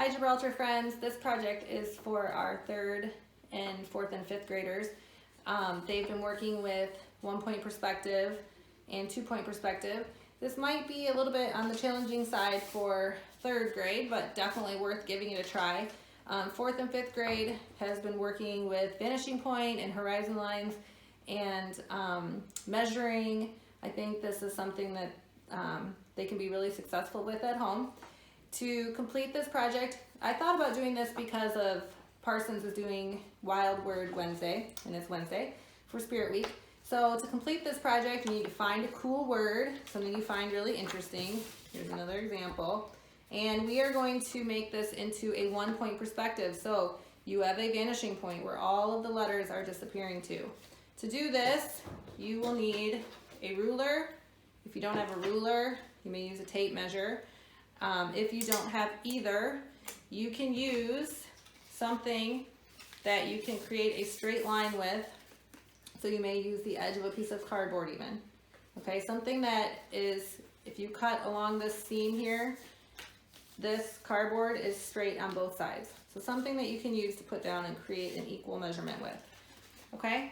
Hi Gibraltar friends, this project is for our 3rd and 4th and 5th graders. They've been working with 1-point perspective and 2-point perspective. This might be a little bit on the challenging side for 3rd grade, but definitely worth giving it a try. 4th and 5th grade has been working with vanishing point and horizon lines and measuring. I think this is something that they can be really successful with at home. To complete this project, I thought about doing this because of Parsons is doing Wild Word Wednesday, and it's Wednesday for Spirit Week. So to complete this project, you need to find a cool word, something you find really interesting. Here's another example. And we are going to make this into a 1-point perspective. So you have a vanishing point where all of the letters are disappearing to. To do this, you will need a ruler. If you don't have a ruler, you may use a tape measure. If you don't have either, you can use something that you can create a straight line with. So you may use the edge of a piece of cardboard even. Okay, something that is, if you cut along this seam here, this cardboard is straight on both sides. So something that you can use to put down and create an equal measurement with. Okay,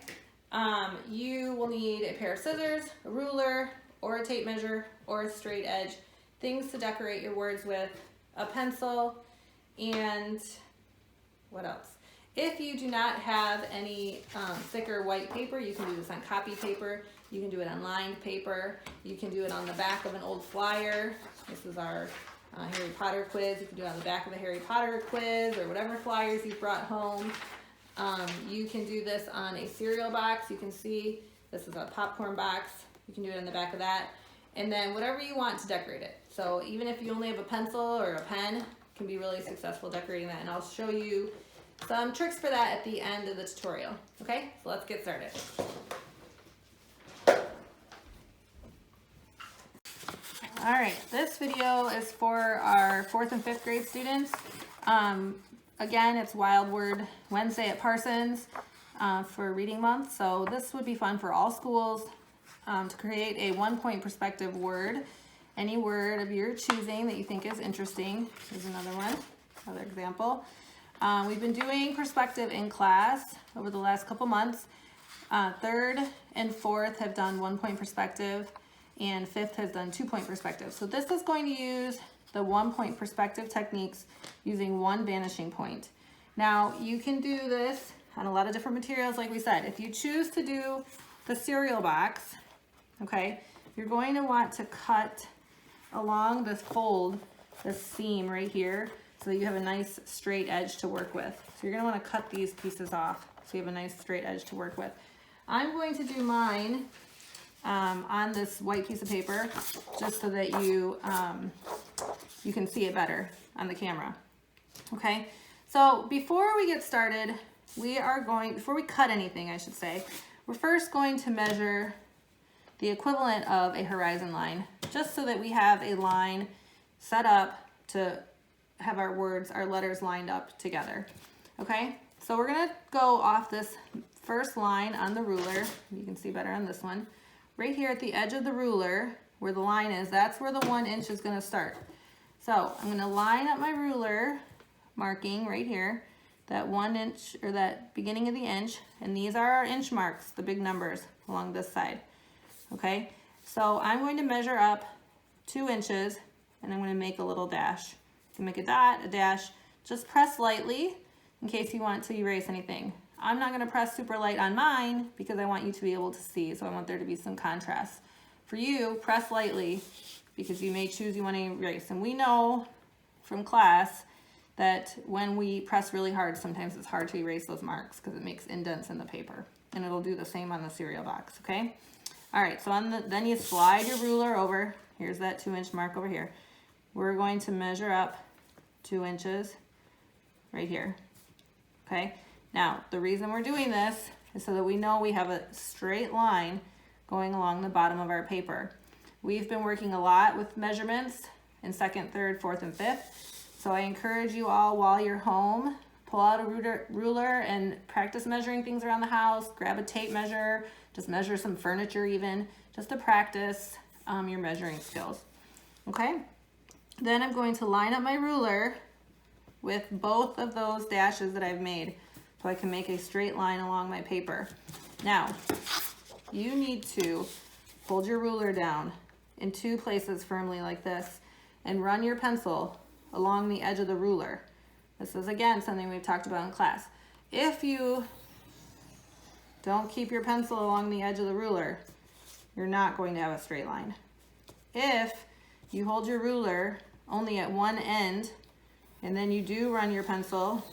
you will need a pair of scissors, a ruler, or a tape measure, or a straight edge. Things to decorate your words with, a pencil, and what else? If you do not have any thicker white paper, you can do this on copy paper. You can do it on lined paper. You can do it on the back of an old flyer. This is our Harry Potter quiz. You can do it on the back of a Harry Potter quiz or whatever flyers you've brought home. You can do this on a cereal box. You can see this is a popcorn box. You can do it on the back of that. And then whatever you want to decorate it. So even if you only have a pencil or a pen, you can be really successful decorating that. And I'll show you some tricks for that at the end of the tutorial. Okay, so let's get started. All right, this video is for our 4th and 5th grade students. Again, it's Wild Word Wednesday at Parsons for Reading Month. So this would be fun for all schools. To create a 1-point perspective word, any word of your choosing that you think is interesting. Here's another one, another example. We've been doing perspective in class over the last couple months. 3rd and 4th have done 1-point perspective, and 5th has done 2-point perspective. So this is going to use the 1-point perspective techniques using one vanishing point. Now you can do this on a lot of different materials, like we said. If you choose to do the cereal box, okay, you're going to want to cut along this fold, this seam right here, so that you have a nice straight edge to work with. So you're going to want to cut these pieces off so you have a nice straight edge to work with. I'm going to do mine on this white piece of paper just so that you can see it better on the camera. Okay, so before we get started, before we cut anything, I should say, we're first going to measure the equivalent of a horizon line, just so that we have a line set up to have our words, our letters lined up together. Okay, so we're gonna go off this first line on the ruler. You can see better on this one. Right here at the edge of the ruler, where the line is, that's where the 1 inch is gonna start. So I'm gonna line up my ruler, marking right here, that 1 inch, or that beginning of the inch, and these are our inch marks, the big numbers along this side. Okay, so I'm going to measure up 2 inches, and I'm going to make a little dash. You can make a dot, a dash. Just press lightly in case you want to erase anything. I'm not going to press super light on mine because I want you to be able to see, so I want there to be some contrast. For you, press lightly because you may choose you want to erase. And we know from class that when we press really hard, sometimes it's hard to erase those marks because it makes indents in the paper. And it'll do the same on the cereal box, okay? All right, so then you slide your ruler over. Here's that 2-inch mark over here. We're going to measure up 2 inches right here, okay? Now, the reason we're doing this is so that we know we have a straight line going along the bottom of our paper. We've been working a lot with measurements in 2nd, 3rd, 4th, and 5th. So I encourage you all, while you're home, pull out a ruler and practice measuring things around the house. Grab a tape measure, just measure some furniture even, just to practice your measuring skills. Okay, then I'm going to line up my ruler with both of those dashes that I've made so I can make a straight line along my paper. Now, you need to hold your ruler down in two places firmly like this and run your pencil along the edge of the ruler. This is, again, something we've talked about in class. If you don't keep your pencil along the edge of the ruler, you're not going to have a straight line. If you hold your ruler only at one end and then you do run your pencil,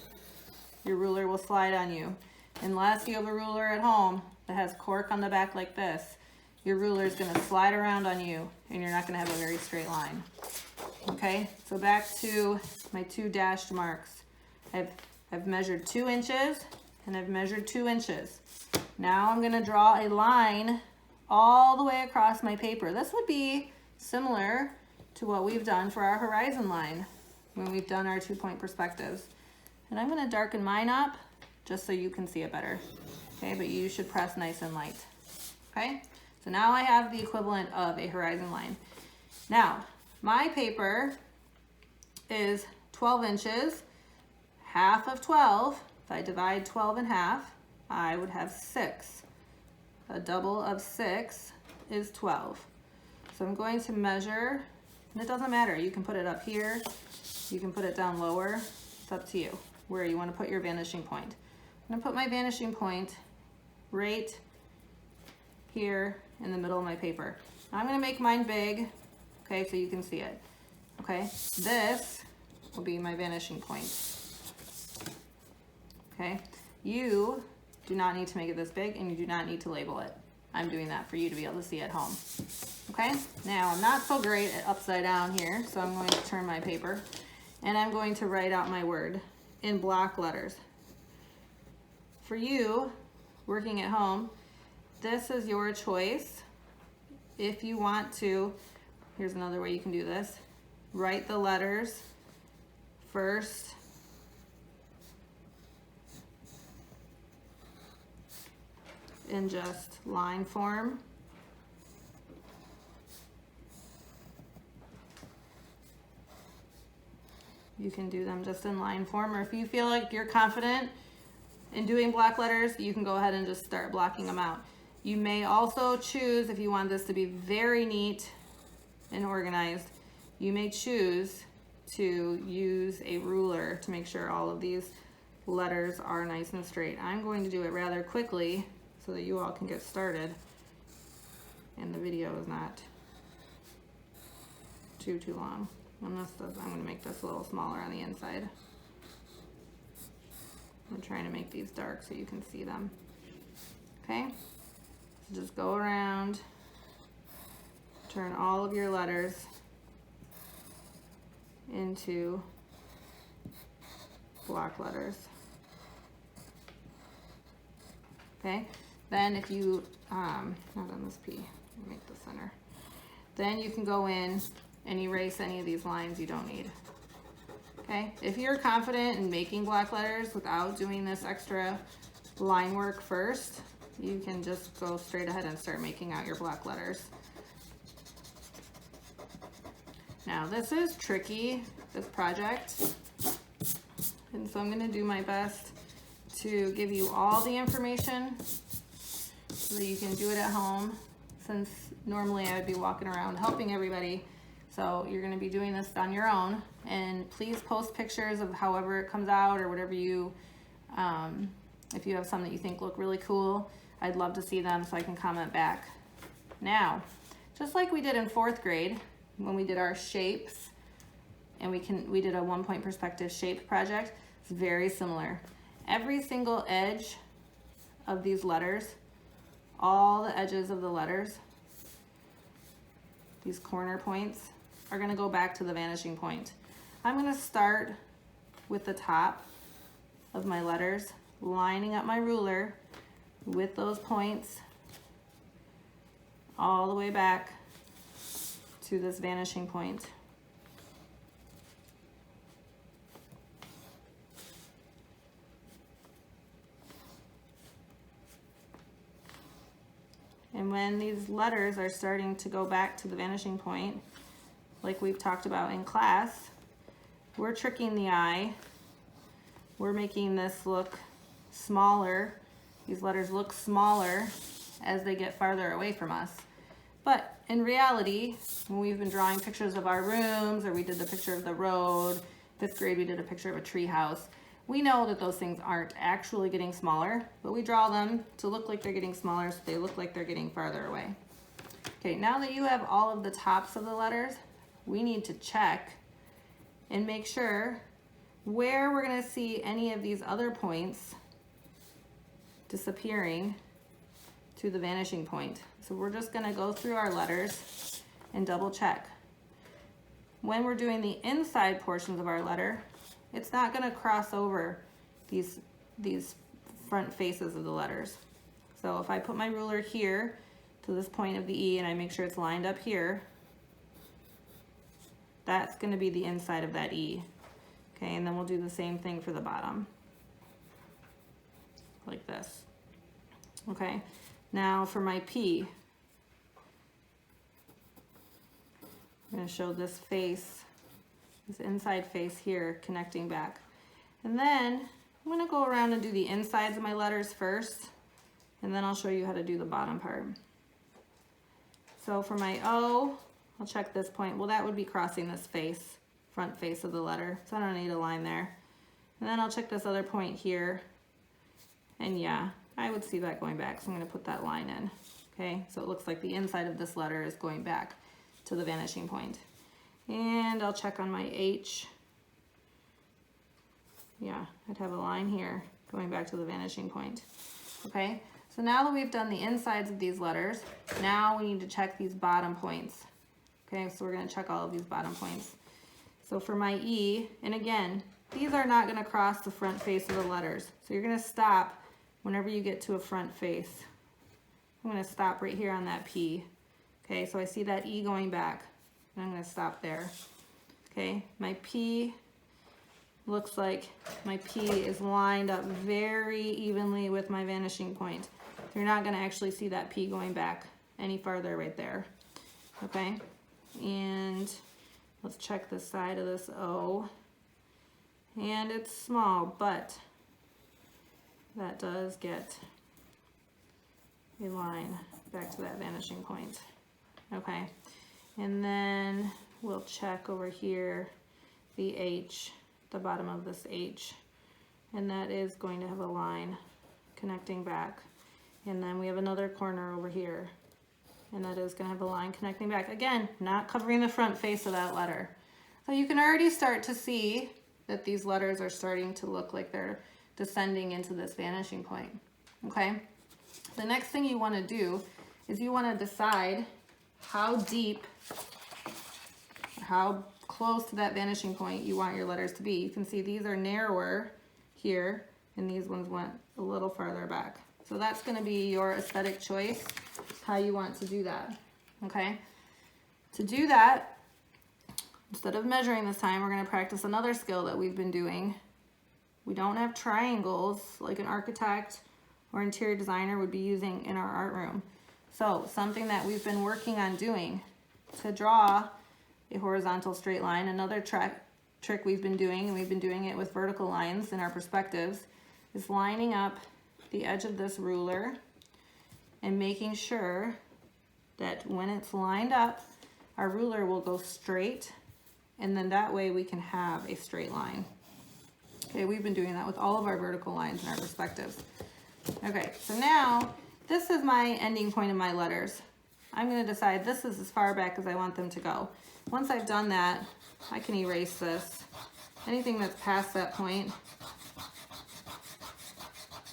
your ruler will slide on you. Unless you have a ruler at home that has cork on the back like this, your ruler is going to slide around on you and you're not going to have a very straight line. Okay, so back to my two dashed marks. I've measured 2 inches and I've measured 2 inches. Now I'm going to draw a line all the way across my paper. This would be similar to what we've done for our horizon line when we've done our 2-point perspectives. And I'm going to darken mine up just so you can see it better. Okay, but you should press nice and light. Okay, so now I have the equivalent of a horizon line. Now, my paper is 12 inches. Half of 12, if I divide 12 in half, I would have 6. A double of 6 is 12. So I'm going to measure, and it doesn't matter. You can put it up here, you can put it down lower. It's up to you where you want to put your vanishing point. I'm going to put my vanishing point right here in the middle of my paper. I'm going to make mine big, okay, so you can see it. Okay, this will be my vanishing point. Okay, you do not need to make it this big and you do not need to label it. I'm doing that for you to be able to see at home. Okay, now I'm not so great at upside down here, so I'm going to turn my paper and I'm going to write out my word in block letters. For you working at home, this is your choice. If you want to, here's another way you can do this. Write the letters first in just line form. You can do them just in line form, or if you feel like you're confident in doing block letters, you can go ahead and just start blocking them out. You may also choose, if you want this to be very neat and organized, you may choose to use a ruler to make sure all of these letters are nice and straight. I'm going to do it rather quickly so that you all can get started and the video is not too long. I'm going to make this a little smaller on the inside. I'm trying to make these dark so you can see them. Okay, so just go around, turn all of your letters into block letters. Okay, then if you, not on this P, make the center. Then you can go in and erase any of these lines you don't need. Okay, if you're confident in making block letters without doing this extra line work first, you can just go straight ahead and start making out your block letters. Now this is tricky, this project, and so I'm going to do my best to give you all the information so that you can do it at home, since normally I would be walking around helping everybody. So you're going to be doing this on your own, and please post pictures of however it comes out or whatever you, if you have some that you think look really cool, I'd love to see them so I can comment back. Now, just like we did in 4th grade when we did our shapes, and we did a 1-point perspective shape project, it's very similar. Every single edge of these letters, all the edges of the letters, these corner points, are going to go back to the vanishing point. I'm going to start with the top of my letters, lining up my ruler with those points all the way back to this vanishing point. And when these letters are starting to go back to the vanishing point, like we've talked about in class, we're tricking the eye we're making this look smaller. These letters look smaller as they get farther away from us. But in reality, when we've been drawing pictures of our rooms, or we did the picture of the road, 5th grade we did a picture of a tree house, we know that those things aren't actually getting smaller, but we draw them to look like they're getting smaller so they look like they're getting farther away. Okay, now that you have all of the tops of the letters, we need to check and make sure where we're going to see any of these other points disappearing to the vanishing point. So we're just going to go through our letters and double check. When we're doing the inside portions of our letter, it's not going to cross over these front faces of the letters. So if I put my ruler here to this point of the E and I make sure it's lined up here, that's going to be the inside of that E. Okay, and then we'll do the same thing for the bottom, like this. Okay, now for my P, I'm going to show this face, this inside face here connecting back. And then I'm going to go around and do the insides of my letters first, and then I'll show you how to do the bottom part. So for my O, I'll check this point. Well, that would be crossing this face, front face of the letter, so I don't need a line there. And then I'll check this other point here, and yeah, I would see that going back, so I'm going to put that line in. Okay, so it looks like the inside of this letter is going back to the vanishing point. And I'll check on my H. Yeah, I'd have a line here going back to the vanishing point. Okay, so now that we've done the insides of these letters, now we need to check these bottom points. Okay, so we're going to check all of these bottom points. So for my E, and again, these are not going to cross the front face of the letters. So you're going to stop whenever you get to a front face. I'm going to stop right here on that P. Okay, so I see that E going back, and I'm going to stop there. Okay, my P looks like my P is lined up very evenly with my vanishing point. So you're not going to actually see that P going back any farther right there. Okay, and let's check the side of this O. And it's small, but that does get a line back to that vanishing point. Okay, and then we'll check over here the H, the bottom of this H, and that is going to have a line connecting back. And then we have another corner over here, and that is going to have a line connecting back. Again, not covering the front face of that letter. So you can already start to see that these letters are starting to look like they're descending into this vanishing point. Okay, the next thing you want to do is you want to decide how deep, or how close to that vanishing point you want your letters to be. You can see these are narrower here, and these ones went a little farther back. So that's going to be your aesthetic choice, how you want to do that. Okay, to do that, instead of measuring this time, we're going to practice another skill that we've been doing. We don't have triangles like an architect or interior designer would be using in our art room. So something that we've been working on doing to draw a horizontal straight line, another trick we've been doing, and we've been doing it with vertical lines in our perspectives, is lining up the edge of this ruler and making sure that when it's lined up, our ruler will go straight, and then that way we can have a straight line. Okay, we've been doing that with all of our vertical lines in our perspectives. Okay, so now this is my ending point of my letters. I'm going to decide this is as far back as I want them to go. Once I've done that, I can erase this. Anything that's past that point,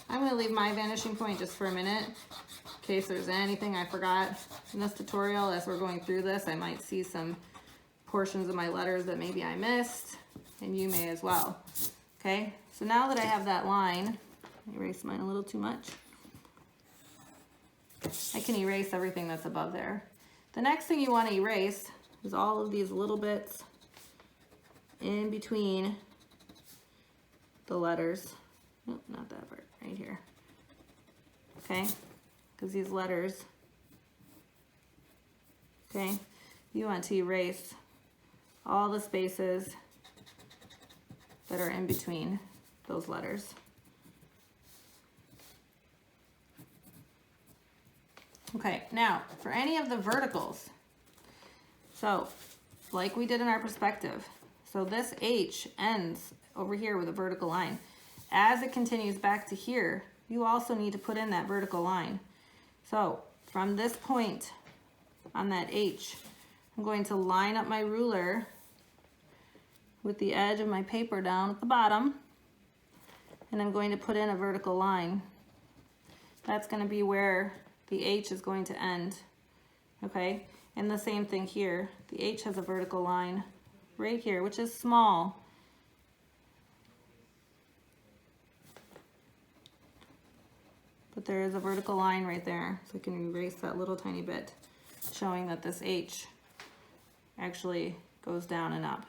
I'm going to leave my vanishing point just for a minute in case there's anything I forgot in this tutorial. As we're going through this, I might see some portions of my letters that maybe I missed, and you may as well. Okay, so now that I have that line, I erased mine a little too much. I can erase everything that's above there. The next thing you want to erase is all of these little bits in between the letters. Nope, not that part, right here. Okay, because these letters, okay, you want to erase all the spaces that are in between those letters. Okay, now for any of the verticals, so like we did in our perspective, so this H ends over here with a vertical line. As it continues back to here, you also need to put in that vertical line. So from this point on that H, I'm going to line up my ruler with the edge of my paper down at the bottom, and I'm going to put in a vertical line. That's going to be where the H is going to end, okay? And the same thing here. The H has a vertical line right here, which is small. But there is a vertical line right there, so I can erase that little tiny bit, showing that this H actually goes down and up,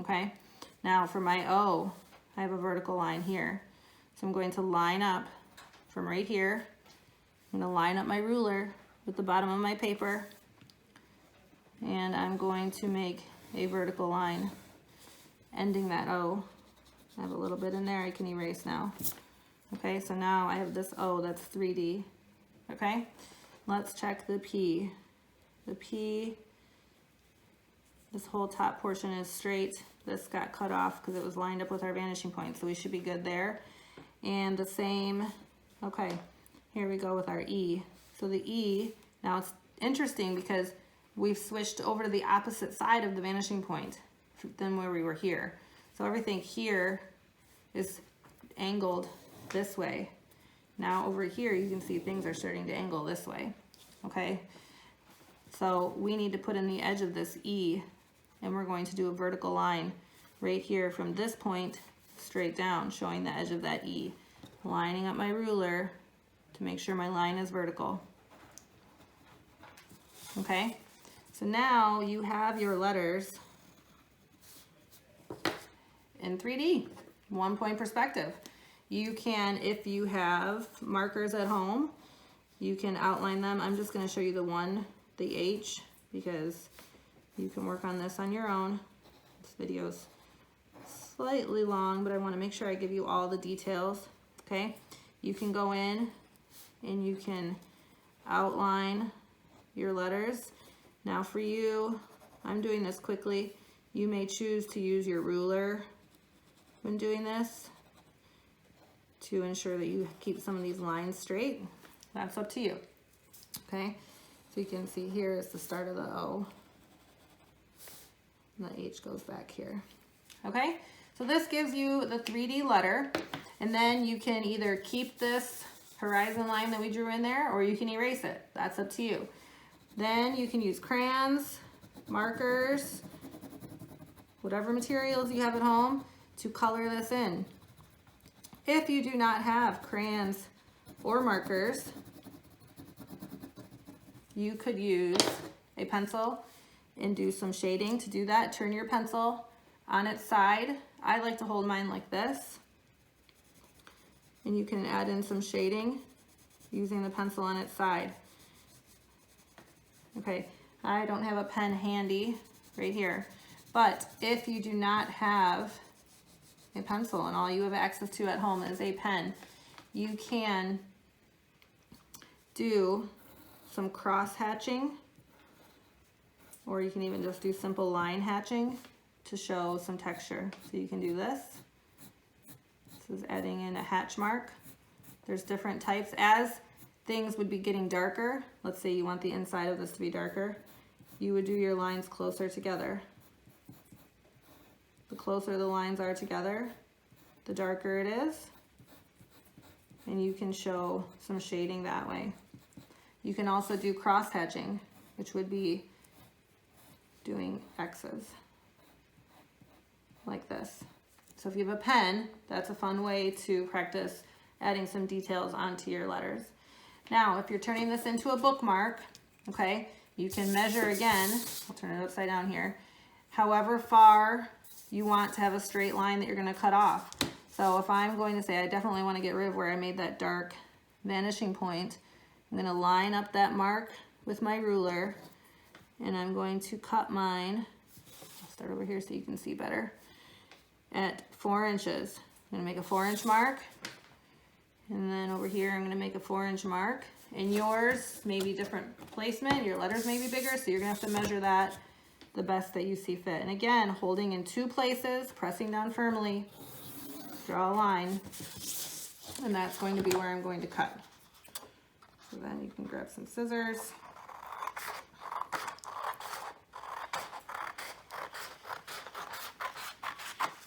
okay? Now for my O, I have a vertical line here. So I'm going to line up from right here. I'm going to line up my ruler with the bottom of my paper, and I'm going to make a vertical line ending that O. I have a little bit in there I can erase now. Okay, so now I have this O that's 3D. Okay, let's check the P. The P, this whole top portion is straight. This got cut off because it was lined up with our vanishing point, so we should be good there. And the same, okay, here we go with our E. So the E, now it's interesting because we've switched over to the opposite side of the vanishing point than where we were here. So everything here is angled this way. Now over here you can see things are starting to angle this way, okay? So we need to put in the edge of this E, and we're going to do a vertical line right here from this point straight down, showing the edge of that E. Lining up my ruler to make sure my line is vertical. Okay, so now you have your letters in 3D, 1-point perspective. You can, if you have markers at home, you can outline them. I'm just going to show you the H, because you can work on this on your own. This video's slightly long, but I want to make sure I give you all the details. Okay, you can go in and you can outline your letters. Now for you, I'm doing this quickly. You may choose to use your ruler when doing this to ensure that you keep some of these lines straight. That's up to you. Okay, so you can see here is the start of the O, and the H goes back here. Okay, so this gives you the 3D letter, and then you can either keep this horizon line that we drew in there, or you can erase it. That's up to you. Then you can use crayons, markers, whatever materials you have at home to color this in. If you do not have crayons or markers, you could use a pencil and do some shading. To do that, turn your pencil on its side. I like to hold mine like this. And you can add in some shading using the pencil on its side. Okay, I don't have a pen handy right here, but if you do not have a pencil and all you have access to at home is a pen, you can do some cross hatching, or you can even just do simple line hatching to show some texture. So you can do this. This is adding in a hatch mark. There's different types. As things would be getting darker, let's say you want the inside of this to be darker, you would do your lines closer together. The closer the lines are together, the darker it is, and you can show some shading that way. You can also do cross hatching, which would be doing X's like this. So if you have a pen, that's a fun way to practice adding some details onto your letters. Now, if you're turning this into a bookmark, okay, you can measure again. I'll turn it upside down here. However far you want to have a straight line that you're going to cut off. So if I'm going to say I definitely want to get rid of where I made that dark vanishing point, I'm going to line up that mark with my ruler, and I'm going to cut mine. I'll start over here so you can see better. At 4 inches. I'm gonna make a 4-inch mark. And then over here, I'm gonna make a 4-inch mark. And yours may be different placement. Your letters may be bigger, so you're gonna have to measure that the best that you see fit. And again, holding in 2 places, pressing down firmly, draw a line, and that's going to be where I'm going to cut. So then you can grab some scissors.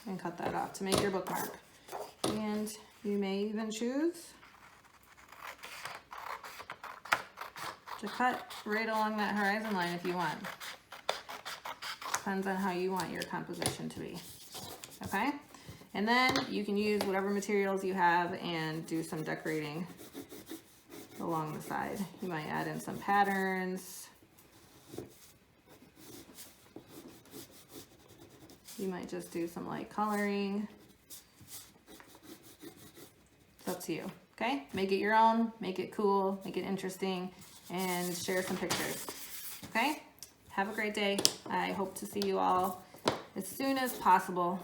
And cut that off to make your bookmark. And you may even choose to cut right along that horizon line if you want. Depends on how you want your composition to be. Okay? And then you can use whatever materials you have and do some decorating along the side. You might add in some patterns. You might just do some light coloring. It's up to you, okay? Make it your own, make it cool, make it interesting, and share some pictures, okay? Have a great day. I hope to see you all as soon as possible.